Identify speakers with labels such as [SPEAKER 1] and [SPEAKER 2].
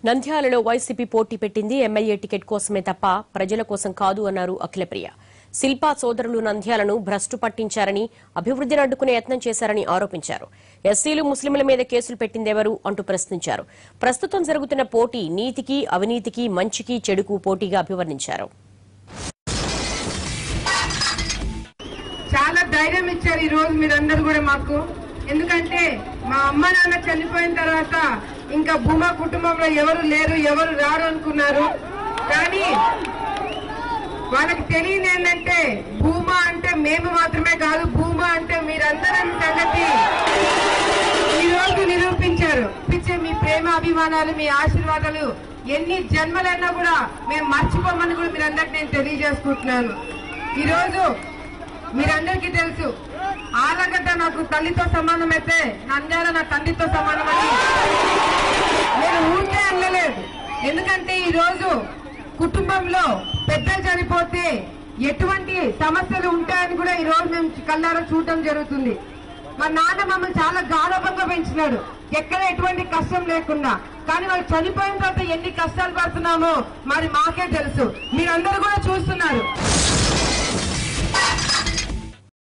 [SPEAKER 1] నంద్యాలలో వైసీపీ పోటీ పెట్టింది ఎమ్మెల్యే టికెట్ కోసమే తప్ప ప్రజల కోసం కాదు అన్నారు అఖిలప్రియ. శిల్పా సోదరులు నంద్యాలను భ్రష్టు పట్టించారని, అభివృద్ధిని అడ్డుకునే యత్నం చేశారని ఆరోపించారు. ఎస్సీలు, ముస్లింల మీద కేసులు పెట్టిందెవరు అంటూ ప్రశ్నించారు. ప్రస్తుతం జరుగుతున్న పోటీ నీతికి, అవినీతికి, మంచికి, చెడుకు పోటీగా అభివర్ణించారు.
[SPEAKER 2] చాలా ధైర్యం ఇచ్చారు ఈ రోజు మీరందరూ కూడా మాకు. ఎందుకంటే మా అమ్మ నాన్న చనిపోయిన తర్వాత ఇంకా భూమా కుటుంబంలో ఎవరు లేరు, ఎవరు రారు అనుకున్నారు. కానీ వాళ్ళకి తెలియని ఏంటంటే భూమా అంటే మేము మాత్రమే కాదు, భూమా అంటే మీరందరం సంగతి ఈ రోజు నిరూపించారు. పిచ్చే మీ ప్రేమ, అభిమానాలు, మీ ఆశీర్వాదాలు ఎన్ని జన్మలైనా కూడా మేము మర్చిపోమని కూడా మీరందరికి నేను తెలియజేసుకుంటున్నాను. ఈరోజు మీరందరికీ తెలుసు, ఆలగడ్డ నాకు తల్లితో సమానమైతే నంద్యాల నా తండ్రితో సమానమని నేను ఊరికే అనలేదు. ఎందుకంటే ఈ రోజు కుటుంబంలో పెద్దలు చనిపోతే ఎటువంటి సమస్యలు ఉంటాయని కూడా ఈ రోజు మేము కళ్ళారా చూడటం జరుగుతుంది. మా నాన్న మమ్మల్ని చాలా గాఢంగా పెంచినాడు, ఎక్కడ ఎటువంటి కష్టం లేకుండా. కానీ వాళ్ళు చనిపోయిన తర్వాత ఎన్ని కష్టాలు పడుతున్నామో మరి మాకే తెలుసు, మీరందరూ కూడా చూస్తున్నారు.